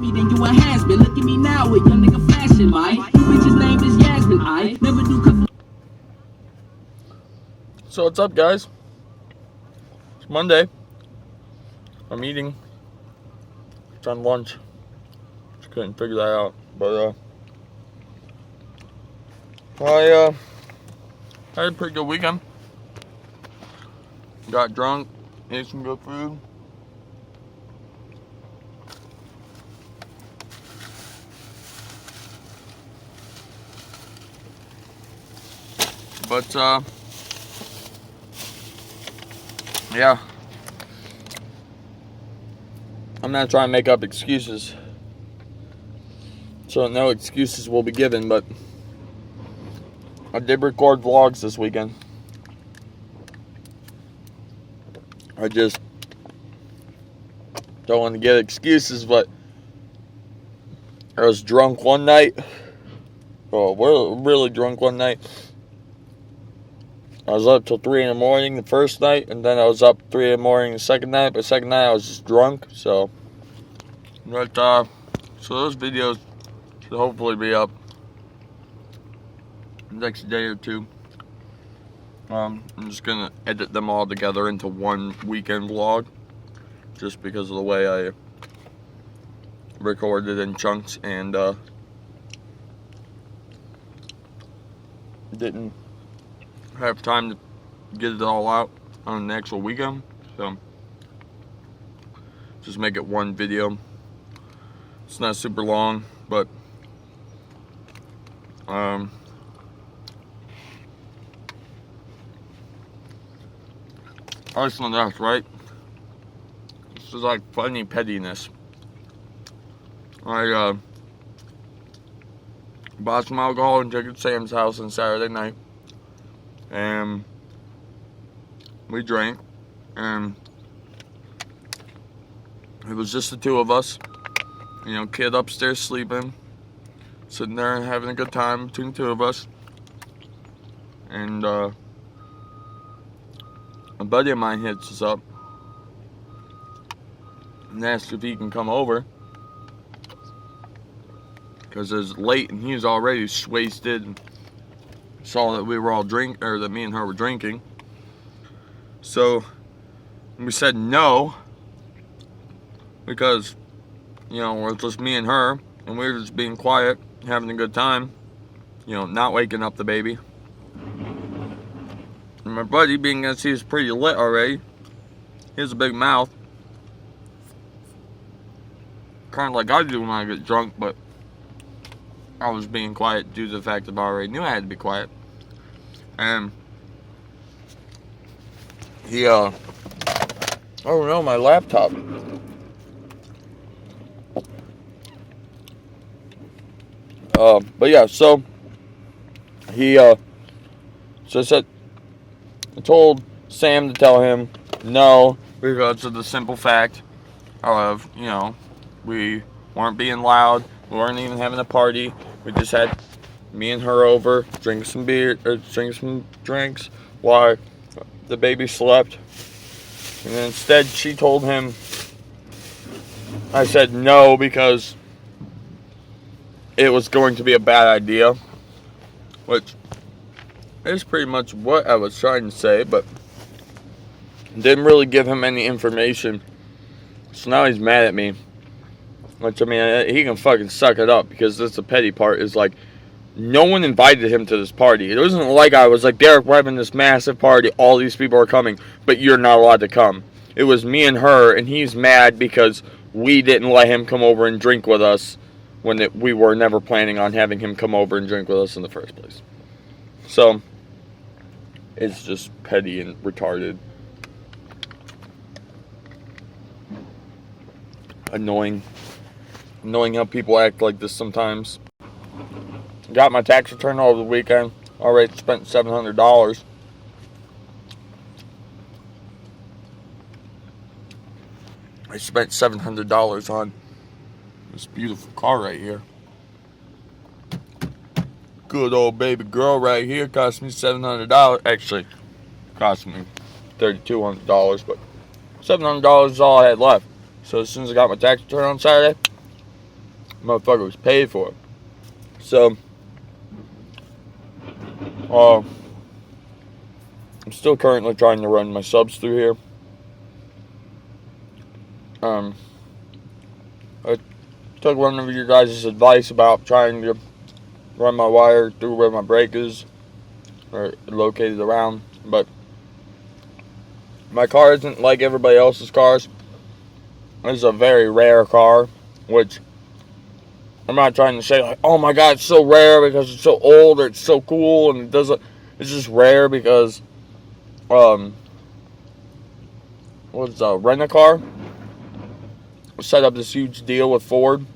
Then you a has-been. Look at me now with young nigga flashing light. Your bitch's name is Yasmin. I never do couple. So what's up, guys? It's Monday. I'm eating. It's on lunch. Just couldn't figure that out. But I had a pretty good weekend. Got drunk, ate some good food. But yeah, I'm not trying to make up excuses, so no excuses will be given, but I did record vlogs this weekend. I just don't want to get excuses, but I was drunk one night. Oh, we're really drunk one night. I was up till 3 in the morning the first night, and then I was up 3 in the morning the second night. But the second night I was just drunk, so. But so those videos should hopefully be up the next day or two. I'm just gonna edit them all together into one weekend vlog, just because of the way I recorded in chunks and didn't have time to get it all out on the actual weekend, so just make it one video. It's not super long, but that's enough, right? This is like funny pettiness. I bought some alcohol and took it to Sam's house on Saturday night. And we drank, and it was just the two of us. You know, kid upstairs sleeping, sitting there and having a good time between the two of us. And a buddy of mine hits us up and asks if he can come over, because it's late and he's already wasted. Saw that we were all that me and her were drinking. So we said no, because, you know, it was just me and her, and we were just being quiet, having a good time, you know, not waking up the baby. And my buddy, being as he's pretty lit already, he has a big mouth, kind of like I do when I get drunk, but I was being quiet due to the fact that I already knew I had to be quiet. And he, oh no, my laptop. But yeah, so he, so I told Sam to tell him no, because of the simple fact of, you know, we weren't being loud, we weren't even having a party, we just had me and her over, drink some beer, or drink some drinks while the baby slept. And then instead she told him, I said no because it was going to be a bad idea, which is pretty much what I was trying to say, but didn't really give him any information. So now he's mad at me, which, I mean, he can fucking suck it up, because that's the petty part, is like, no one invited him to this party. It wasn't like I was like, Derek, we're having this massive party, all these people are coming, but you're not allowed to come. It was me and her, and he's mad because we didn't let him come over and drink with us when we were never planning on having him come over and drink with us in the first place. So, it's just petty and retarded. Annoying how people act like this sometimes. Got my tax return over the weekend. Already spent $700. I spent $700 on this beautiful car right here. Good old baby girl right here. Cost me $700. Actually, cost me $3,200, but $700 is all I had left. So as soon as I got my tax return on Saturday, Motherfucker was paid for. So, I'm still currently trying to run my subs through here. I took one of your guys' advice about trying to run my wire through where my brake is, or located around, but my car isn't like everybody else's cars. It's a very rare car, which I'm not trying to say like, oh my god, it's so rare because it's so old or it's so cool and it doesn't. It's just rare because Rent-A-Car set up this huge deal with Ford.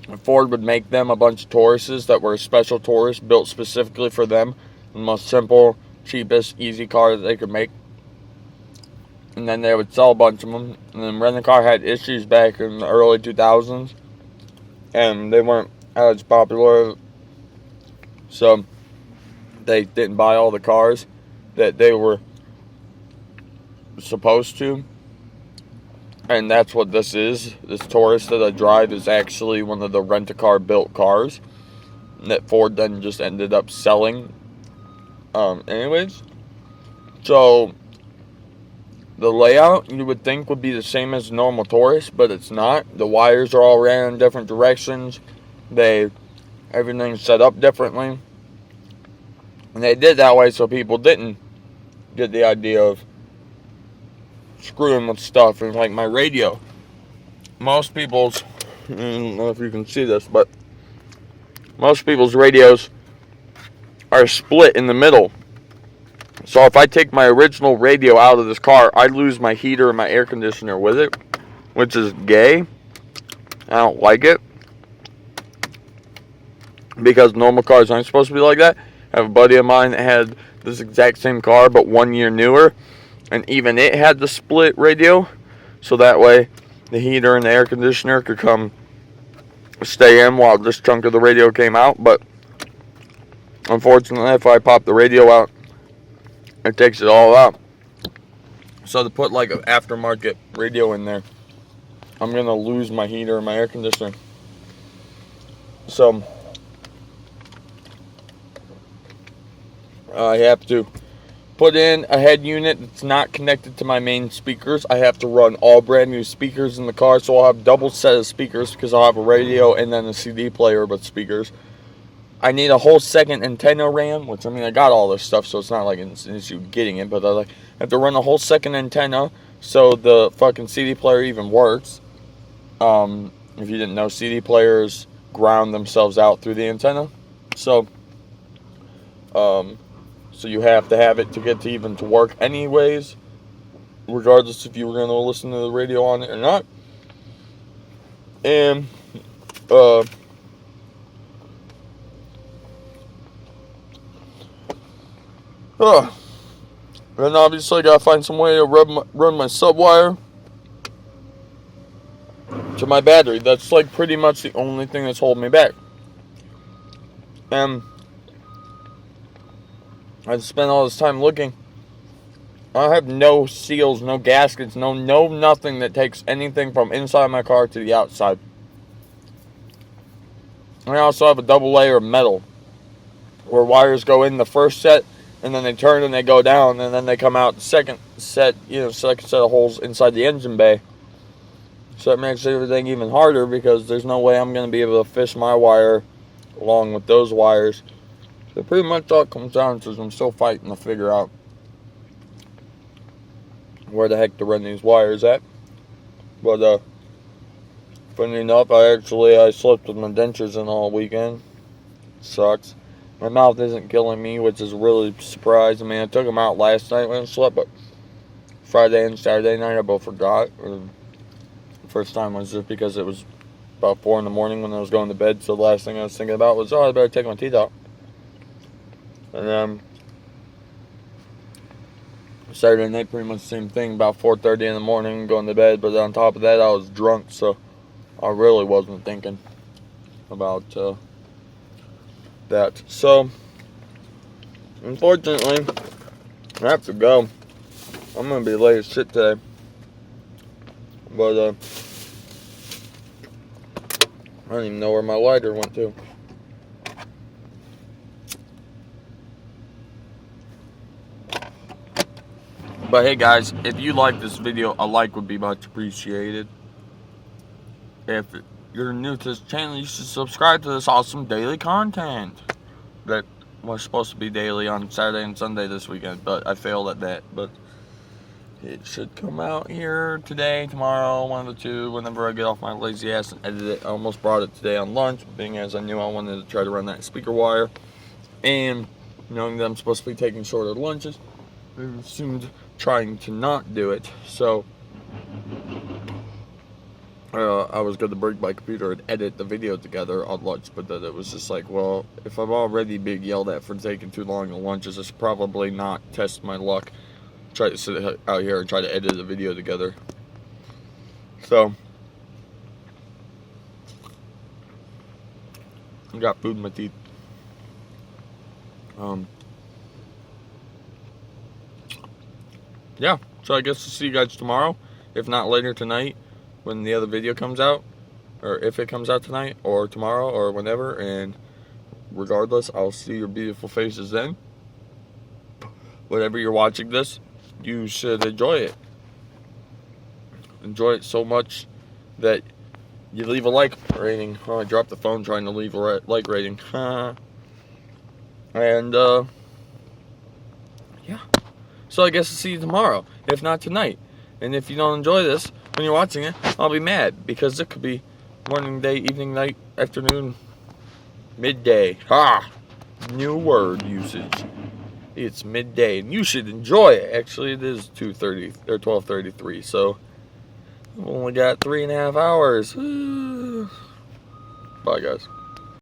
And Ford would make them a bunch of Tauruses that were special Taurus built specifically for them, the most simple, cheapest, easy car that they could make. And then they would sell a bunch of them. And then Rent-A-Car had issues back in the early 2000s, and they weren't as popular, so they didn't buy all the cars that they were supposed to. And that's what this is. This Taurus that I drive is actually one of the Rent-A-Car built cars that Ford then just ended up selling. Anyways, so the layout you would think would be the same as a normal Taurus, but it's not. The wires are all ran in different directions. Everything's set up differently. And they did that way so people didn't get the idea of screwing with stuff. And like my radio, most people's, I don't know if you can see this, but most people's radios are split in the middle. So if I take my original radio out of this car, I lose my heater and my air conditioner with it, which is gay. I don't like it, because normal cars aren't supposed to be like that. I have a buddy of mine that had this exact same car, but 1 year newer, and even it had the split radio, so that way the heater and the air conditioner could stay in while this chunk of the radio came out. But unfortunately, if I pop the radio out, it takes it all out. So to put like an aftermarket radio in there, I'm gonna lose my heater and my air conditioner. So I have to put in a head unit that's not connected to my main speakers. I have to run all brand new speakers in the car, so I'll have double set of speakers because I'll have a radio and then a CD player with speakers. I need a whole second antenna RAM, which, I mean, I got all this stuff, so it's not like an issue getting it, but I have to run a whole second antenna so the fucking CD player even works. If you didn't know, CD players ground themselves out through the antenna. So you have to have it to get to even to work anyways, regardless if you were going to listen to the radio on it or not. And then obviously I gotta find some way to run my subwire to my battery. That's like pretty much the only thing that's holding me back. And I spent all this time looking. I have no seals, no gaskets, no nothing that takes anything from inside my car to the outside. And I also have a double layer of metal where wires go in the first set, and then they turn and they go down, and then they come out the second set of holes inside the engine bay. So that makes everything even harder, because there's no way I'm going to be able to fish my wire along with those wires. So pretty much all it comes down to is I'm still fighting to figure out where the heck to run these wires at. But funny enough, I slept with my dentures in all weekend. Sucks. My mouth isn't killing me, which is really surprised. I mean, I took them out last night when I slept, but Friday and Saturday night I both forgot. The first time was just because it was about 4 in the morning when I was going to bed, so the last thing I was thinking about was, I better take my teeth out. And then Saturday night, pretty much the same thing, about 4:30 in the morning, going to bed, but on top of that, I was drunk, so I really wasn't thinking about that. So, unfortunately, I have to go. I'm going to be late as shit today. But, I don't even know where my lighter went to. But hey guys, if you like this video, a like would be much appreciated. If you're new to this channel, you should subscribe to this awesome daily content that was supposed to be daily on Saturday and Sunday this weekend, but I failed at that. But it should come out here today, tomorrow, one of the two, whenever I get off my lazy ass and edit it. I almost brought it today on lunch, being as I knew I wanted to try to run that speaker wire. And knowing that I'm supposed to be taking shorter lunches, I assumed trying to not do it. So I was going to bring my computer and edit the video together on lunch, but then it was just like, well, if I'm already being yelled at for taking too long on lunches, I should probably not test my luck. Try to sit out here and try to edit a video together. So I got food in my teeth. Yeah, so I guess I'll see you guys tomorrow, if not later tonight when the other video comes out, or if it comes out tonight or tomorrow or whenever. And regardless, I'll see your beautiful faces then. Whenever you're watching this, you should enjoy it. Enjoy it so much that you leave a like rating. Oh, I dropped the phone trying to leave a like rating. And yeah, so I guess I'll see you tomorrow, if not tonight. And if you don't enjoy this when you're watching it, I'll be mad, because it could be morning, day, evening, night, afternoon, midday. New word usage. It's midday, and you should enjoy it. Actually, it is 2:30 or 12:33, so I've only got 3.5 hours. Bye, guys.